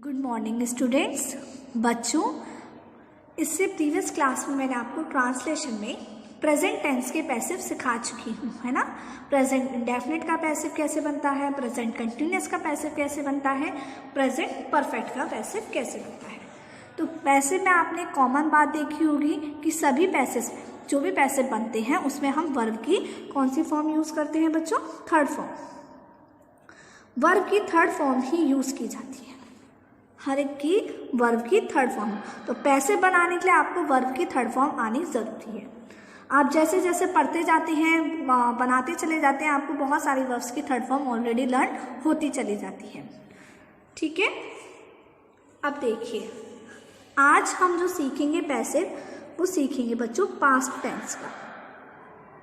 Good morning students. बच्चों, इससे previous class में मैंने आपको ट्रांसलेशन में प्रेजेंट टेंस के पैसिव सिखा चुकी हूँ, है ना। प्रेजेंट इंडेफिनिट का पैसिव कैसे बनता है, प्रेजेंट कंटिन्यूअस का पैसिव कैसे बनता है, प्रेजेंट परफेक्ट का पैसिव कैसे बनता है। तो पैसिव में आपने कॉमन बात देखी होगी कि सभी पैसिव जो भी पैसिव बनते हैं उसमें हम वर्ब की कौन सी फॉर्म यूज करते हैं बच्चों, थर्ड फॉर्म। वर्ब की थर्ड फॉर्म ही यूज की जाती है, हर एक की वर्ब की थर्ड फॉर्म। तो पैसिव बनाने के लिए आपको वर्ब की थर्ड फॉर्म आनी जरूरी है। आप जैसे जैसे पढ़ते जाते हैं, बनाते चले जाते हैं, आपको बहुत सारी वर्ब्स की थर्ड फॉर्म ऑलरेडी लर्न होती चली जाती है। ठीक है, अब देखिए आज हम जो सीखेंगे पैसिव, वो सीखेंगे बच्चों पास्ट टेंस का।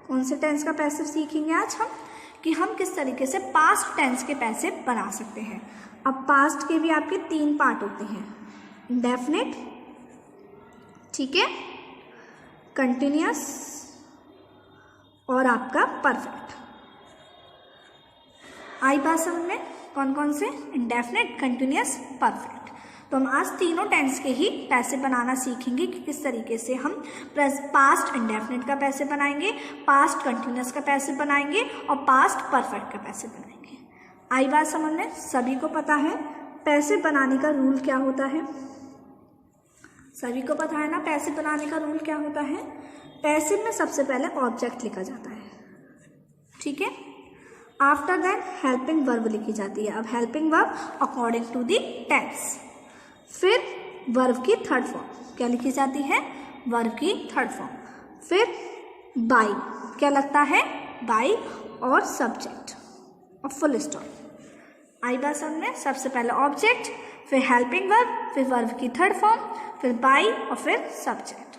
कौन से टेंस का पैसिव सीखेंगे आज हम, कि हम किस तरीके से पास्ट टेंस के पैसिव बना सकते हैं। अब पास्ट के भी आपके तीन पार्ट होते हैं, इंडेफिनिट, ठीक है, कंटिन्यूअस और आपका परफेक्ट। आई बात समझ में, कौन कौन से, इंडेफिनिट, कंटिन्यूअस, परफेक्ट। तो हम आज तीनों टेंस के ही पैसिव बनाना सीखेंगे कि किस तरीके से हम पास्ट इंडेफिनिट का पैसिव बनाएंगे, पास्ट कंटिन्यूअस का पैसिव बनाएंगे और पास्ट परफेक्ट का पैसिव बनाएंगे। आई बात समझ में, सभी को पता है पैसिव बनाने का रूल क्या होता है, सभी को पता है ना पैसिव बनाने का रूल क्या होता है। पैसिव में सबसे पहले ऑब्जेक्ट लिखा जाता है, ठीक है, आफ्टर दैट हेल्पिंग वर्ब लिखी जाती है। अब helping verb according to the tense, फिर वर्ब की थर्ड फॉर्म क्या लिखी जाती है, वर्ब की थर्ड फॉर्म, फिर बाय क्या लगता है, बाय और सब्जेक्ट और फुल स्टॉप। आई बात समझ में, सबसे पहले ऑब्जेक्ट, फिर हेल्पिंग वर्ब, फिर वर्ब की थर्ड फॉर्म, फिर बाय और फिर सब्जेक्ट।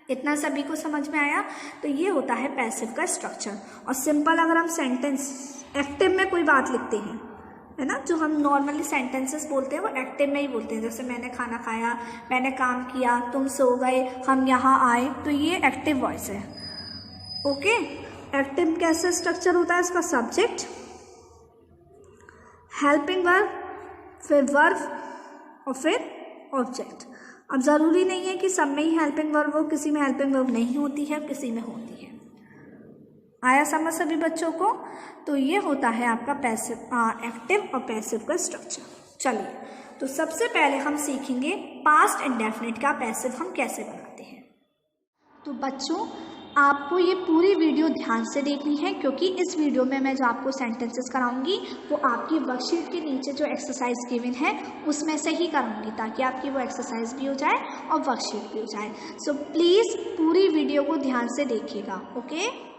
इतना सभी को समझ में आया। तो ये होता है पैसिव का स्ट्रक्चर। और सिंपल अगर हम सेंटेंस एक्टिव में कोई बात लिखते हैं, है ना, जो हम नॉर्मली सेंटेंसेस बोलते हैं वो एक्टिव में ही बोलते हैं। जैसे मैंने खाना खाया, मैंने काम किया, तुम सो गए, हम यहाँ आए, तो ये एक्टिव वॉइस है। ओके, एक्टिव कैसे स्ट्रक्चर होता है इसका, सब्जेक्ट, हेल्पिंग वर्ब, फिर वर्ब और फिर ऑब्जेक्ट। अब ज़रूरी नहीं है कि सब में ही हेल्पिंग वर्ब हो, किसी में हेल्पिंग वर्ब नहीं होती है, किसी में होती है। आया समझ सभी बच्चों को। तो ये होता है आपका पैसिव, एक्टिव और पैसिव का स्ट्रक्चर। चलिए, तो सबसे पहले हम सीखेंगे पास्ट इंडेफिनिट का पैसिव हम कैसे बनाते हैं। तो बच्चों, आपको ये पूरी वीडियो ध्यान से देखनी है, क्योंकि इस वीडियो में मैं जो आपको सेंटेंसेस कराऊंगी वो आपकी वर्कशीट के नीचे जो एक्सरसाइज गिवन है उसमें से ही कराऊंगी, ताकि आपकी वो एक्सरसाइज भी हो जाए और वर्कशीट भी हो जाए। सो प्लीज़ पूरी वीडियो को ध्यान से देखिएगा। ओके।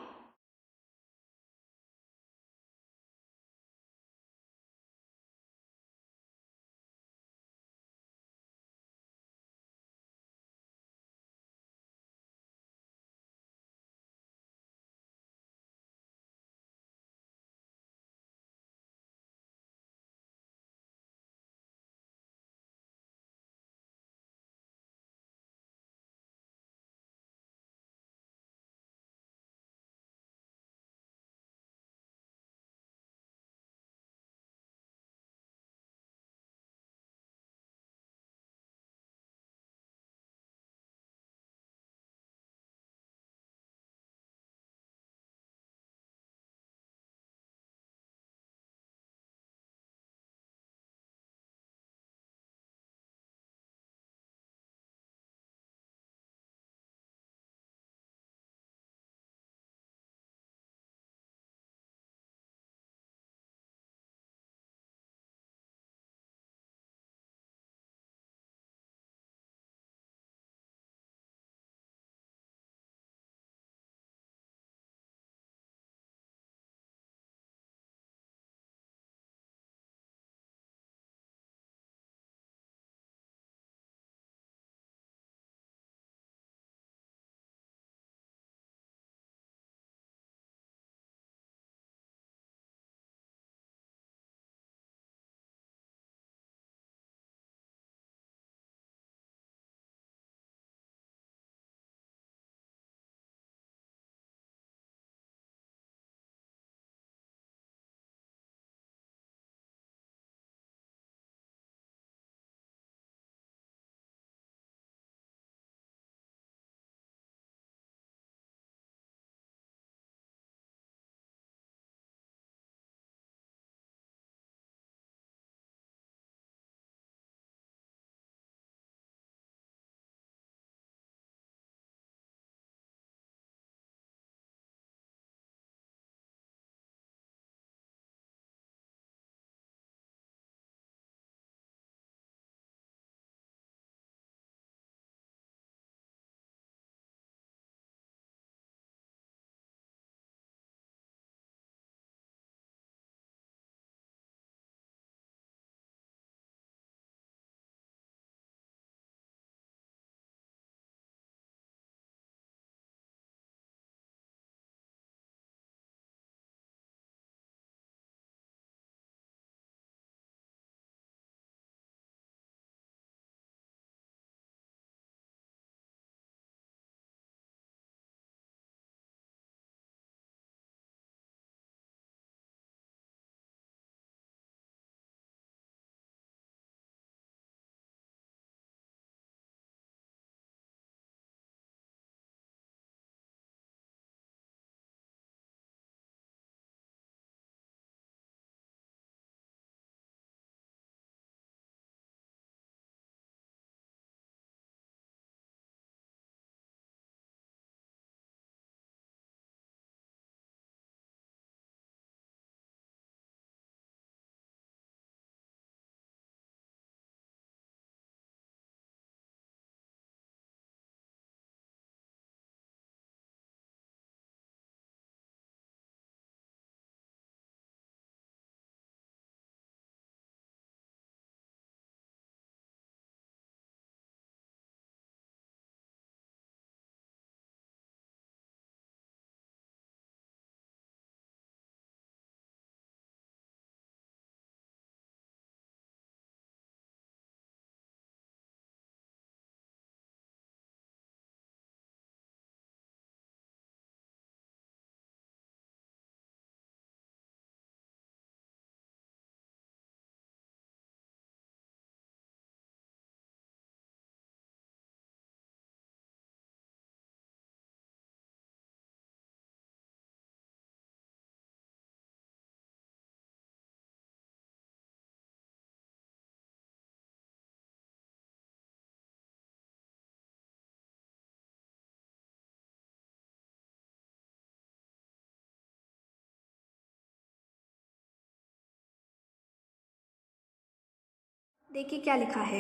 देखिए क्या लिखा है,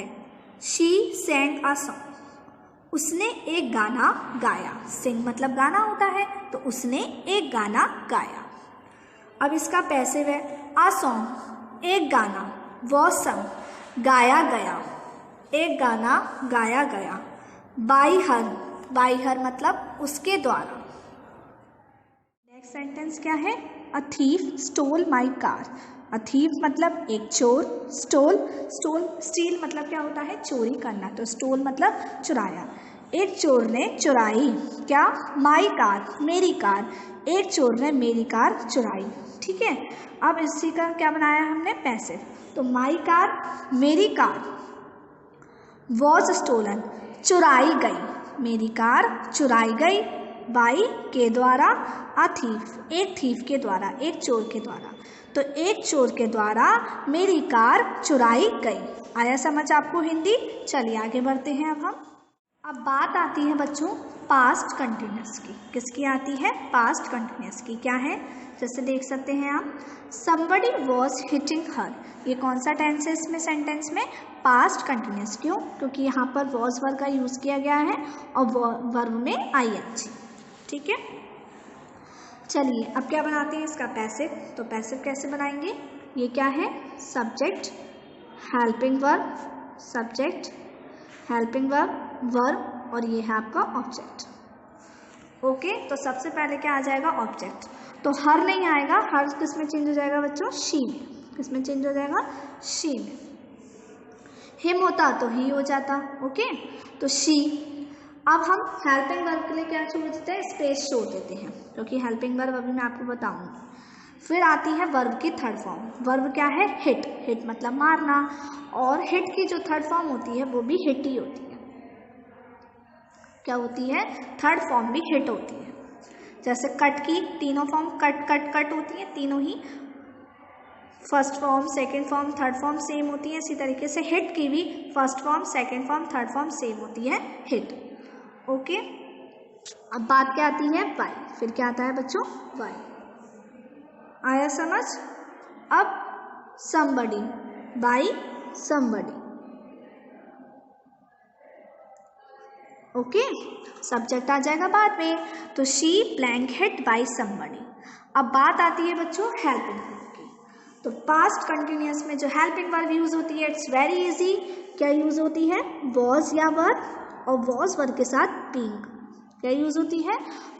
शी सेंग अ सॉन्ग, उसने एक गाना गाया। सिंग मतलब गाना होता है, तो उसने एक गाना गाया। अब इसका पैसिव है, अ सॉन्ग एक गाना, वो संग गाया गया, एक गाना गाया गया, बाई हर मतलब उसके द्वारा। नेक्स्ट सेंटेंस क्या है, a thief stole my car. A thief मतलब एक चोर, स्टील मतलब क्या होता है, चोरी करना, तो स्टोल मतलब चुराया। एक चोर ने चुराई क्या, माई कार मेरी कार, एक चोर ने मेरी कार चुराई। ठीक है, अब इसी का क्या बनाया हमने, पैसिव, तो माई कार मेरी कार वॉज स्टोलन चुराई गई, मेरी कार चुराई गई, बाई के द्वारा, अ थीफ एक थीफ के द्वारा, एक चोर के द्वारा, तो एक चोर के द्वारा मेरी कार चुराई गई। आया समझ आपको हिंदी? चलिए आगे बढ़ते हैं अब बात आती है बच्चों पास्ट कंटिन्यूस की। किसकी आती है, पास्ट कंटिन्यूस की। क्या है, जैसे देख सकते हैं आप, somebody was hitting her, ये कौन सा टेंस है इसमें, सेंटेंस में पास्ट कंटिन्यूस। क्यों, क्योंकि यहाँ पर was वर्ब का यूज़ किया गया है और वर्ब में ing। ठीक है, चलिए अब क्या बनाते हैं इसका पैसिव। तो पैसिव कैसे बनाएंगे, ये क्या है, subject helping verb, subject helping verb और ये है आपका ऑब्जेक्ट। ओके, तो सबसे पहले क्या आ जाएगा, ऑब्जेक्ट। तो हर नहीं आएगा, हर किस में चेंज हो जाएगा बच्चों, शी में। किस में चेंज हो जाएगा, शी में। हिम होता तो ही हो जाता। ओके, तो शी। अब हम हेल्पिंग वर्ब के लिए क्या छोड़ देते हैं, स्पेस छोड़ देते हैं, क्योंकि हेल्पिंग वर्ब अभी मैं आपको बताऊंगी। फिर आती है वर्ब की थर्ड फॉर्म। वर्ब क्या है, हिट, हिट मतलब मारना, और हिट की जो थर्ड फॉर्म होती है वो भी हिट ही होती है। क्या होती है, थर्ड फॉर्म भी हिट होती है। जैसे कट की तीनों फॉर्म कट कट कट होती है, तीनों ही first form second form third form same होती है। इसी तरीके से हिट की भी first form second form third form same होती है, हिट। ओके, अब बात क्या आती है, बाय। फिर क्या आता है बच्चों, बाय। आया समझ? अब somebody, by somebody। Okay, subject आ जाएगा बाद में, तो she blank hit by somebody। अब बात आती है बच्चों हेल्पिंग वर्ब की। तो पास्ट कंटिन्यूअस में जो हेल्पिंग वर्ब यूज होती है, इट्स वेरी इजी। क्या यूज होती है, वॉज या वर, और वॉज वर्ब के साथ बीइंग। क्या यूज होती है,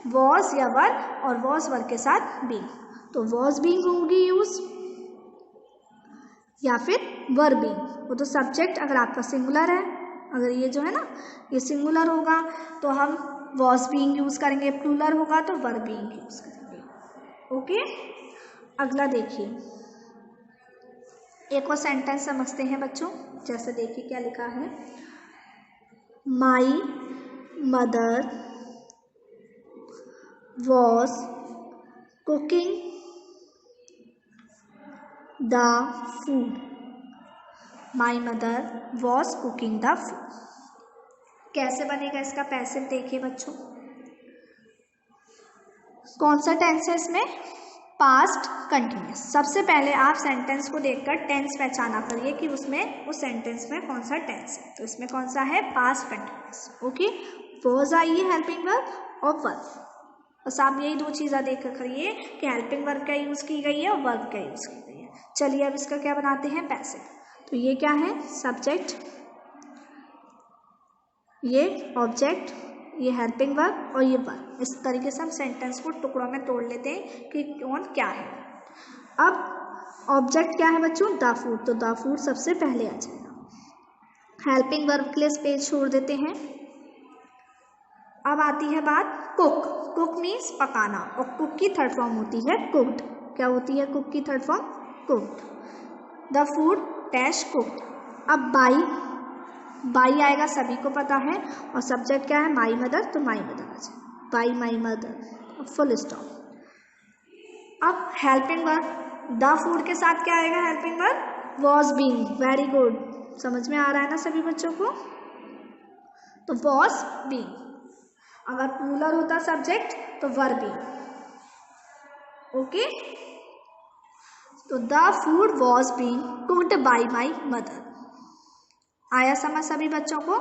वॉज या वर और वॉज वर्ब के साथ बीइंग। तो वॉज बीइंग होगी यूज, या फिर वर बीइंग। वो तो सब्जेक्ट अगर आपका सिंगुलर है, अगर ये जो है ना ये सिंगुलर होगा तो हम वॉज बीइंग यूज करेंगे, प्लूरल होगा तो वर बीइंग यूज करेंगे। ओके, अगला देखिए, एक और सेंटेंस समझते हैं बच्चों। जैसे देखिए क्या लिखा है, my mother was cooking the food. My mother was cooking the food. कैसे बनेगा इसका पैसिव, देखिए बच्चों कौन सा टेंस है इसमें, पास्ट कंटिन्यूअस। सबसे पहले आप सेंटेंस को देखकर टेंस पहचाना करिए कि उसमें उस सेंटेंस में कौन सा टेंस है। तो इसमें कौन सा है, past continuous. Okay, was I है हेल्पिंग वर्ब और वर्ब। बस आप यही दो चीज़ें देख कर करिए कि हेल्पिंग वर्ब क्या यूज़ की गई है और वर्ब क्या यूज़ की गई है। चलिए अब इसका क्या बनाते हैं, पैसिव। तो ये क्या है, सब्जेक्ट, ये ऑब्जेक्ट, ये हेल्पिंग वर्ब और ये वर्ब। इस तरीके से हम सेंटेंस को टुकड़ों में तोड़ लेते हैं कि कौन क्या है। अब ऑब्जेक्ट क्या है बच्चों, द फूड, तो द फूड सबसे पहले आ जाएगा। हेल्पिंग वर्ब के लिए स्पेस छोड़ देते हैं। अब आती है बात कुक। कुक मीन्स पकाना, और कुक की थर्ड फॉर्म होती है कुक्ड। क्या होती है कुक की third form, cooked. The food dash cooked. अब बाई आएगा, सभी को पता है, और सब्जेक्ट क्या है, माई मदर, तो माई मदर आ जाए, by my mother, full stop. अब हेल्पिंग वर्ब द फूड के साथ क्या आएगा, helping verb was being. Very good, समझ में आ रहा है ना सभी बच्चों को, तो वॉज बीइंग। अगर प्लूरल होता सब्जेक्ट तो वर बीइंग। ओके, तो the food was being cooked by my mother. आया समझ सभी बच्चों को?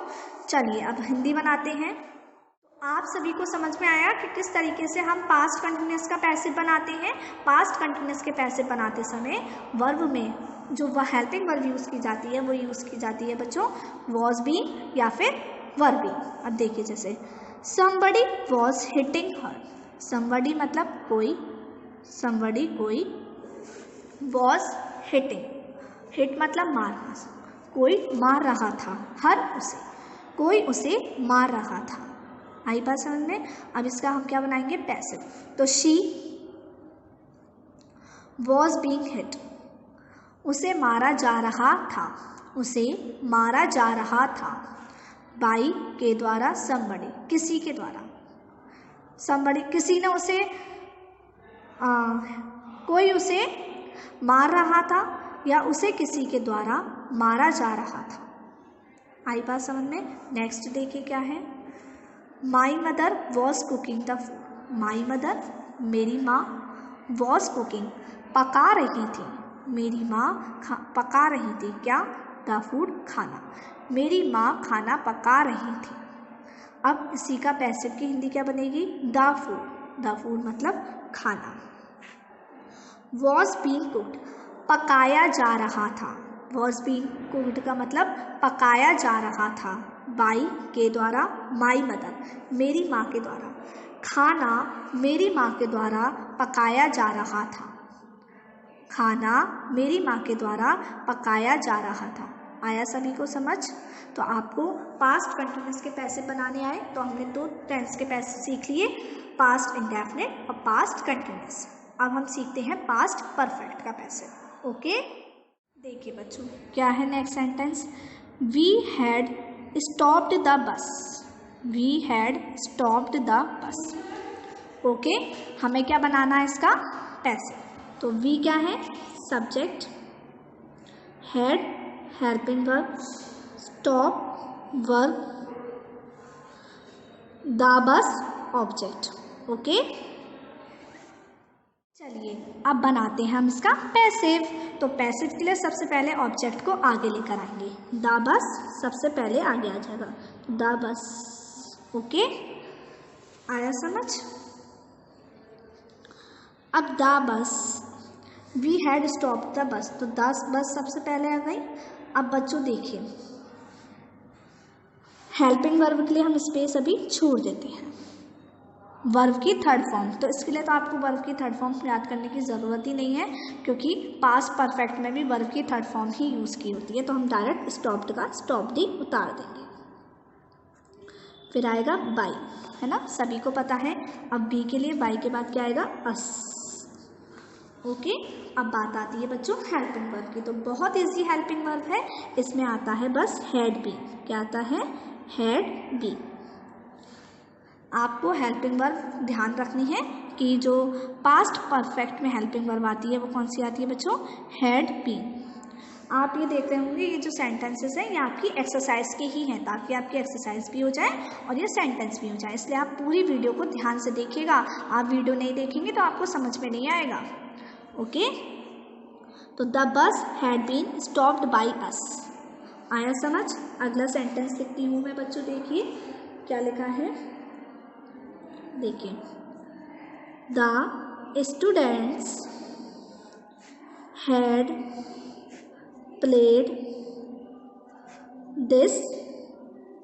चलिए अब हिंदी बनाते हैं। आप सभी को समझ में आया कि किस तरीके से हम पास्ट कंटिन्यूअस का पैसिव बनाते हैं। पास्ट कंटिन्यूअस के पैसिव बनाते समय वर्ब में जो वह हेल्पिंग वर्ब यूज़ की जाती है वो यूज़ की जाती है बच्चों वॉज बीइंग या फिर वर बीइंग। अब देखिए जैसे somebody was hitting her, somebody मतलब कोई, somebody कोई, was hitting, hit मतलब मारना, कोई मार रहा था, हर उसे, कोई उसे मार रहा था। आई बात समझ में? अब इसका हम क्या बनाएंगे पैसिव। तो शी वॉज बीइंग हिट, उसे मारा जा रहा था, उसे मारा जा रहा था। बाई के द्वारा somebody, किसी के द्वारा, somebody किसी ने उसे कोई उसे मार रहा था या उसे किसी के द्वारा मारा जा रहा था। आई बात समझ में? नेक्स्ट देखिए क्या है। My mother was cooking the food, my mother मेरी माँ, वॉज कुकिंग पका रही थी, मेरी माँ पका रही थी क्या? द फूड खाना, मेरी माँ खाना पका रही थी। अब इसी का पैसिव की हिंदी क्या बनेगी? द फूड, द फूड मतलब खाना। वॉज बीइंग कुक्ड पकाया जा रहा था, वॉज बीइंग कुक्ड का मतलब पकाया जा रहा था। बाई के द्वारा माई मदर, मेरी माँ के द्वारा, खाना मेरी माँ के द्वारा पकाया जा रहा था, खाना मेरी माँ के द्वारा पकाया जा रहा था। आया सभी को समझ? तो आपको पास्ट कंटिन्यूअस के पैसिव बनाने आए तो हमने दो टेंस के पैसिव सीख लिए, पास्ट इंडेफिनिट और पास्ट कंटिन्यूअस। अब हम सीखते हैं पास्ट परफेक्ट का पैसिव। ओके, देखिए बच्चों क्या है next sentence. We had stopped the bus, we had stopped the bus. Okay, हमें क्या बनाना है इसका पैसिव। तो वी क्या है? Subject, had helping verb, stop verb, the bus object. Okay, चलिए अब बनाते हैं हम इसका पैसिव। तो पैसिव के लिए सबसे पहले ऑब्जेक्ट को आगे लेकर आएंगे, द बस सबसे पहले आगे आ जाएगा, द बस। ओके, आया समझ? अब the bus, we had stop the bus, तो 10 बस सबसे पहले आ गई। अब बच्चों देखिए हेल्पिंग वर्ब के लिए हम स्पेस अभी छोड़ देते हैं, वर्ब की थर्ड फॉर्म। तो इसके लिए तो आपको वर्ब की थर्ड फॉर्म याद करने की ज़रूरत ही नहीं है क्योंकि पास्ट परफेक्ट में भी वर्ब की थर्ड फॉर्म ही यूज़ की होती है। तो हम डायरेक्ट स्टॉप्ड का स्टॉप डी उतार देंगे। फिर आएगा बाई, है ना, सभी को पता है। अब बी के लिए बाई के बाद क्या आएगा? अस। ओके, अब बात आती है बच्चों हेल्पिंग वर्ब की। तो बहुत ईजी हेल्पिंग वर्ब है, इसमें आता है बस हैड बी। क्या आता है? Had be. आपको हेल्पिंग वर्ब ध्यान रखनी है कि जो पास्ट परफेक्ट में हेल्पिंग वर्ब आती है वो कौन सी आती है बच्चों? Had been. आप ये देख रहे होंगे ये जो सेंटेंसेस हैं ये आपकी एक्सरसाइज के ही हैं, ताकि आपकी एक्सरसाइज भी हो जाए और ये सेंटेंस भी हो जाए। इसलिए आप पूरी वीडियो को ध्यान से देखिएगा। आप वीडियो नहीं देखेंगे तो आपको समझ में नहीं आएगा। ओके, तो the bus had been stopped by us. आया समझ? अगला सेंटेंस लिखती हूँ मैं बच्चों, देखिए क्या लिखा है। देखिए, the students had played this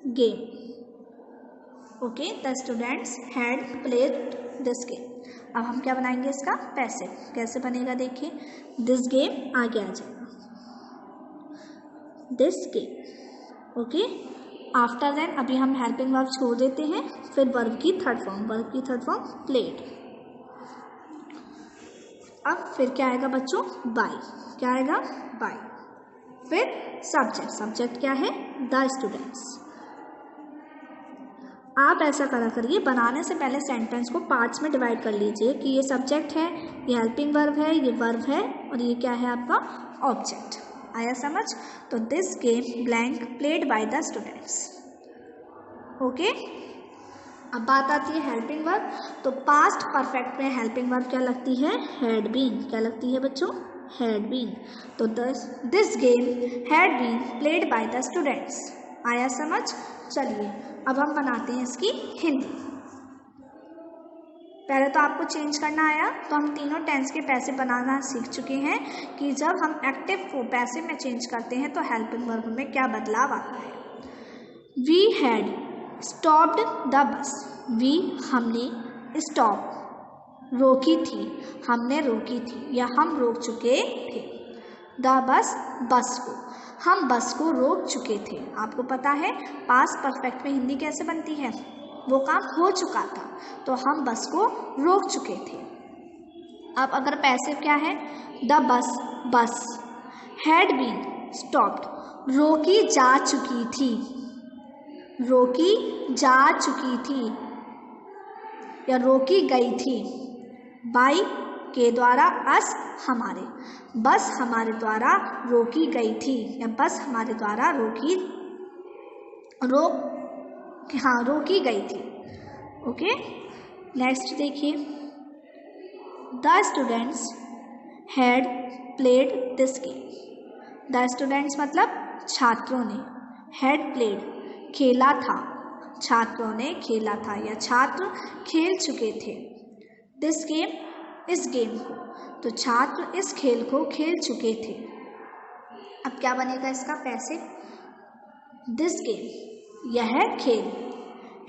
game. Okay, the students had played this game. अब हम क्या बनाएंगे इसका पैसिव। कैसे बनेगा देखिए, दिस गेम आगे आ जाएगा, this game. Okay, after then अभी हम हेल्पिंग वर्ब छोड़ देते हैं, फिर वर्ब की थर्ड फॉर्म, वर्ब की थर्ड फॉर्म प्लेड। अब फिर क्या आएगा बच्चों? बाय। क्या आएगा? बाय। फिर सब्जेक्ट, सब्जेक्ट क्या है? The students. आप ऐसा करा करिए, बनाने से पहले सेंटेंस को पार्ट्स में डिवाइड कर लीजिए कि ये सब्जेक्ट है, ये हेल्पिंग वर्ब है, ये वर्ब है और ये क्या है आपका ऑब्जेक्ट। आया समझ? तो this game blank played by the students. Okay, अब बात आती है हेल्पिंग वर्ब। तो पास्ट परफेक्ट में हेल्पिंग वर्ब क्या लगती है? Had been. क्या लगती है बच्चों? Had been. तो this game had been played by the students. आया समझ? चलिए अब हम बनाते हैं इसकी हिंदी। पहले तो आपको चेंज करना आया, तो हम तीनों टेंस के पैसे बनाना सीख चुके हैं कि जब हम एक्टिव को पैसिव में चेंज करते हैं तो हेल्पिंग वर्ब में क्या बदलाव आता है। We had stopped the bus. We हमने, स्टॉप रोकी थी, हमने रोकी थी या हम रोक चुके थे। द बस बस को, हम बस को रोक चुके थे। आपको पता है पास्ट परफेक्ट में हिंदी कैसे बनती है, वो काम हो चुका था तो हम बस को रोक चुके थे। अब अगर पैसिव क्या है, द बस बस हैड बीन स्टॉप्ड, रोकी जा चुकी थी, रोकी जा चुकी थी या रोकी गई थी। बाई के द्वारा, अस हमारे, बस हमारे द्वारा रोकी गई थी या बस हमारे द्वारा रोकी गई थी। ओके, नेक्स्ट देखिए, the students had played this game. The students मतलब छात्रों ने, हैड प्लेड खेला था, छात्रों ने खेला था या छात्र खेल चुके थे। दिस गेम, इस गेम को, तो छात्र इस खेल को खेल चुके थे। अब क्या बनेगा इसका पैसिव, दिस गेम यह खेल,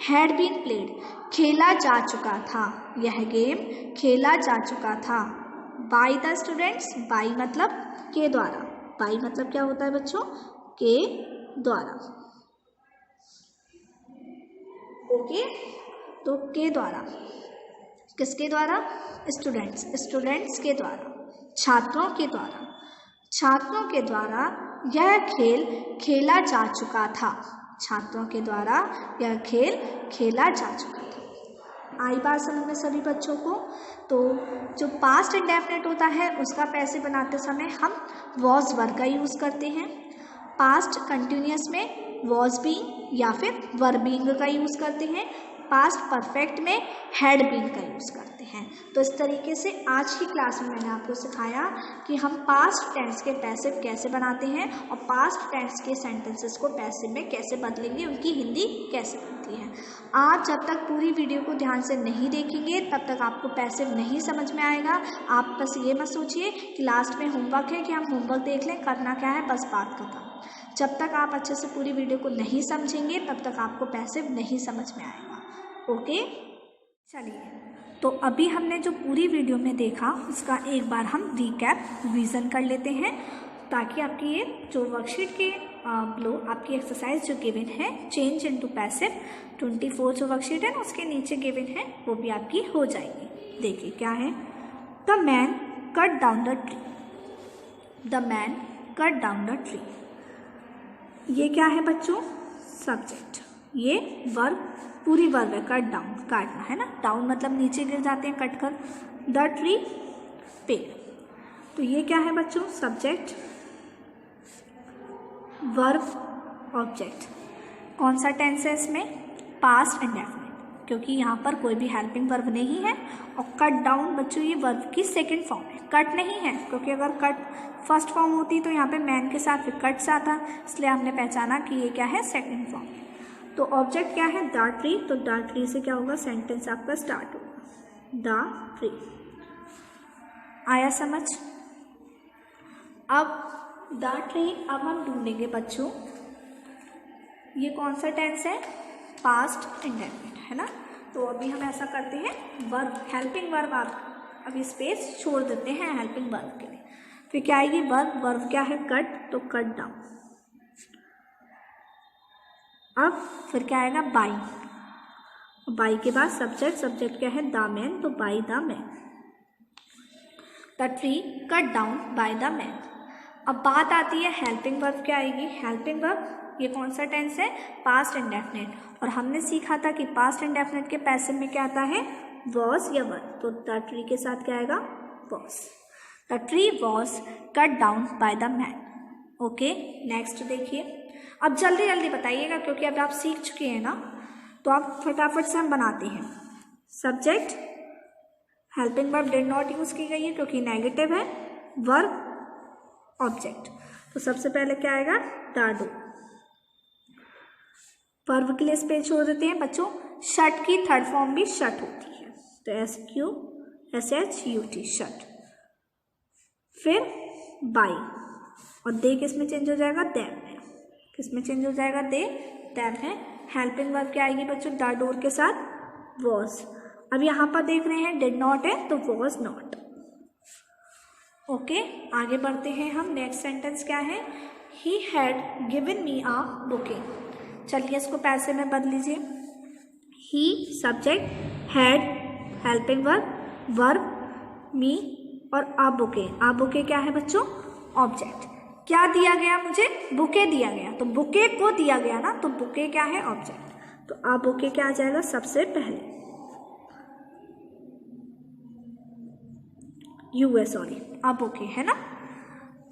हैड बीन प्लेड खेला जा चुका था, यह गेम खेला जा चुका था। बाय द स्टूडेंट्स, बाय मतलब के द्वारा, बाय मतलब क्या होता है बच्चों, के द्वारा। ओके, तो के द्वारा, किसके द्वारा, स्टूडेंट्स, स्टूडेंट्स के द्वारा, छात्रों के द्वारा, छात्रों के द्वारा यह खेल खेला जा चुका था, छात्रों के द्वारा यह खेल खेला जा चुका था। आई बात समझ में सभी बच्चों को? तो जो पास्ट इंडेफिनिट होता है उसका पैसे बनाते समय हम वॉज वर्ब का यूज़ करते हैं। पास्ट कंटिन्यूअस में वॉज बीइंग या फिर वर बीइंग का यूज़ करते हैं। पास्ट परफेक्ट में हैड बीन का यूज़ करते हैं। तो इस तरीके से आज की क्लास में मैंने आपको सिखाया कि हम पास्ट टेंस के पैसिव कैसे बनाते हैं और पास्ट टेंस के सेंटेंसेस को पैसिव में कैसे बदलेंगे, उनकी हिंदी कैसे बनती है। आप जब तक पूरी वीडियो को ध्यान से नहीं देखेंगे तब तक आपको पैसिव नहीं समझ में आएगा। आप बस ये मत सोचिए कि लास्ट में होमवर्क है कि हम होमवर्क देख लें, करना क्या है, बस बात खत्म। जब तक आप अच्छे से पूरी वीडियो को नहीं समझेंगे तब तक आपको पैसिव नहीं समझ में आएगा। ओके, चलिए तो अभी हमने जो पूरी वीडियो में देखा उसका एक बार हम रिकैप रिवीजन कर लेते हैं ताकि आपकी ये जो वर्कशीट के लो आपकी एक्सरसाइज जो गिवन है चेंज इनटू पैसिव 24 जो वर्कशीट है ना उसके नीचे गिवन है वो भी आपकी हो जाएगी। देखिए क्या है, the man cut down the tree, the man cut down the tree. ये क्या है बच्चों, सब्जेक्ट, ये वर्ब, पूरी वर्ब है, कट डाउन, काटना है ना, डाउन मतलब नीचे गिर जाते हैं कट कर, द ट्री पेड़। तो ये क्या है बच्चों, सब्जेक्ट, वर्ब, ऑब्जेक्ट। कौन सा टेंस है इसमें, पास्ट इंडेफिनिट, क्योंकि यहाँ पर कोई भी हेल्पिंग वर्ब नहीं है। और कट डाउन बच्चों ये वर्ब की सेकंड फॉर्म है, कट नहीं है, क्योंकि अगर कट फर्स्ट फॉर्म होती तो यहाँ पे मैन के साथ फिर कट सा था, इसलिए हमने पहचाना कि ये क्या है, सेकंड फॉर्म है। तो ऑब्जेक्ट क्या है, द ट्री, तो द ट्री से क्या होगा, सेंटेंस आपका स्टार्ट होगा, द ट्री। आया समझ? अब द ट्री, अब हम ढूंढेंगे बच्चों ये कौन सा टेंस है, पास्ट इंडेफिनिट है ना। तो अभी हम ऐसा करते हैं, वर्ब, हेल्पिंग वर्ब आप अभी स्पेस छोड़ देते हैं हेल्पिंग वर्ब के लिए। फिर क्या आएगी, वर्ब, वर्ब क्या है, कट, तो कट डाउन। अब फिर क्या आएगा, बाई, बाई के बाद सब्जेक्ट, सब्जेक्ट क्या है, द मैन, तो by the man. The tree cut down by the man. अब बात आती है हेल्पिंग वर्ब क्या आएगी, हेल्पिंग वर्ब ये कौन सा टेंस है, पास्ट इंडेफिनिट। और हमने सीखा था कि पास्ट इंडेफिनिट के पैसिव में क्या आता है, वॉज या वर, तो द ट्री के साथ क्या आएगा, was. The tree was cut down by the man. Okay, next देखिए, अब जल्दी जल्दी बताइएगा क्योंकि अब आप सीख चुके हैं ना, तो आप फटाफट से हम बनाते हैं। Subject, helping verb did not use की गई है क्योंकि नेगेटिव है। Verb object. तो सबसे पहले क्या आएगा, द डोर। वर्ब के लिए स्पेस छोड़ देते हैं बच्चों। शट की थर्ड फॉर्म भी शट होती है, तो SQSHUT शट। फिर बाई, और दे किस में चेंज हो जाएगा, देम है। किस में चेंज हो जाएगा, दे देम है। हेल्पिंग वर्ब क्या आएगी बच्चों, द डोर के साथ, वॉज। अब यहाँ पर देख रहे हैं डिड नॉट है, तो वॉज नॉट। ओके, आगे बढ़ते हैं हम। नेक्स्ट सेंटेंस क्या है, he had given me a bouquet. चलिए इसको पैसे में बदल लीजिए। He subject, had helping verb, verb me और अ बुके। अ बुके क्या है बच्चों, ऑब्जेक्ट। क्या दिया गया मुझे, बुके दिया गया, तो बुके को दिया गया ना, तो बुके क्या है, ऑब्जेक्ट। तो अ बुके क्या आ जाएगा सबसे पहले, अ बुके है ना।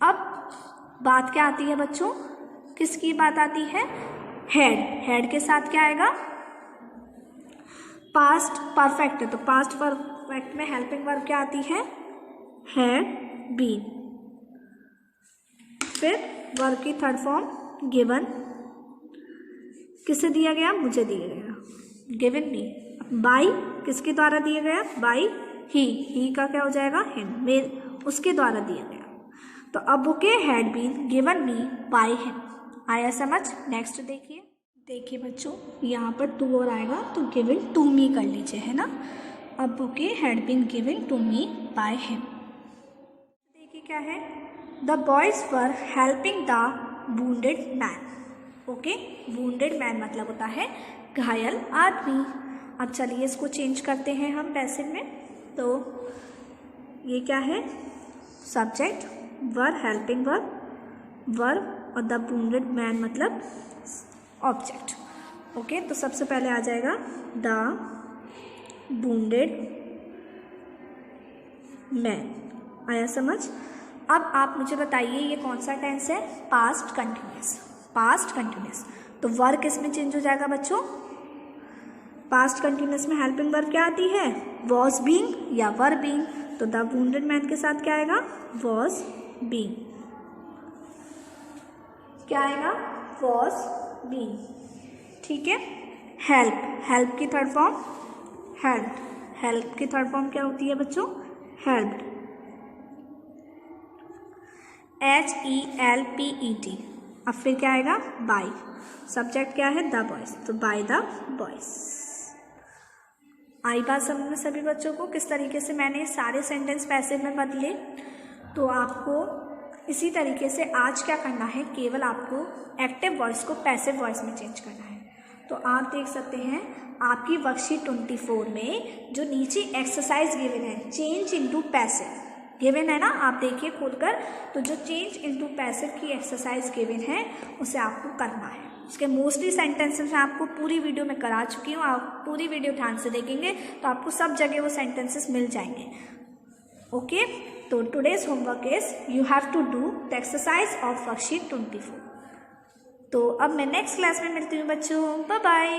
अब बात क्या आती है बच्चों, किसकी बात आती है, हैड। हैड के साथ क्या आएगा, पास्ट परफेक्ट है, तो पास्ट परफेक्ट में हेल्पिंग वर्ब क्या आती है, हैड बीन। फिर वर्ब की थर्ड फॉर्म गिवन, किसे दिया गया, मुझे दिया गया, गिवन मी। बाय किसके द्वारा दिया गया, बाय ही का क्या हो जाएगा, हिम, उसके द्वारा दिया गया। तो अब bouquet had been given me by him. आया समझ। नेक्स्ट देखिए बच्चों, यहाँ पर टू और आएगा, तो गिवन टू मी कर लीजिए, है ना। अब bouquet had been given to me by him. देखिए क्या है, the boys were helping the wounded man. Okay, wounded man मतलब होता है घायल आदमी। अब चलिए इसको चेंज करते हैं हम पैसिव में। तो ये क्या है, सब्जेक्ट, वर हेल्पिंग वर्ब और द वुंडेड मैन मतलब ऑब्जेक्ट। ओके, तो सबसे पहले आ जाएगा द वुंडेड मैन। आया समझ। अब आप मुझे बताइए ये कौन सा टेंस है, पास्ट कंटिन्यूअस। पास्ट कंटिन्यूअस, तो वर्ब किस में चेंज हो जाएगा बच्चों, पास्ट कंटिन्यूअस में हेल्पिंग वर्ब क्या आती है, वॉज बीइंग या वर बीइंग। तो द वुंडेड मैन के साथ क्या आएगा, वॉज बीइंग। क्या आएगा, वॉज बीइंग। ठीक है। हेल्प की थर्ड फॉर्म हेल्प्ड। हेल्प की थर्ड फॉर्म क्या होती है बच्चों, हेल्प्ड। HELPED। अब फिर क्या आएगा, बाय। सब्जेक्ट क्या है, द बॉयज, तो बाय द बॉयज। आई बात समझ में सभी बच्चों को, किस तरीके से मैंने सारे सेंटेंस पैसिव में बदले। तो आपको इसी तरीके से आज क्या करना है, केवल आपको एक्टिव वॉइस को पैसिव वॉइस में चेंज करना है। तो आप देख सकते हैं आपकी वर्कशीट 24 में जो नीचे एक्सरसाइज गिवन है, चेंज इनटू पैसिव गिवन है ना, आप देखिए खोलकर। तो जो चेंज इनटू पैसिव की एक्सरसाइज गिवन है उसे आपको करना है। उसके मोस्टली सेंटेंसेस मैं आपको पूरी वीडियो में करा चुकी हूँ, आप पूरी वीडियो ध्यान से देखेंगे तो आपको सब जगह वो सेंटेंसेस मिल जाएंगे। ओके, तो today's homework is you have to do the exercise of worksheet 24। तो अब मैं नेक्स्ट क्लास में मिलती हूँ बच्चों, बाय बाय।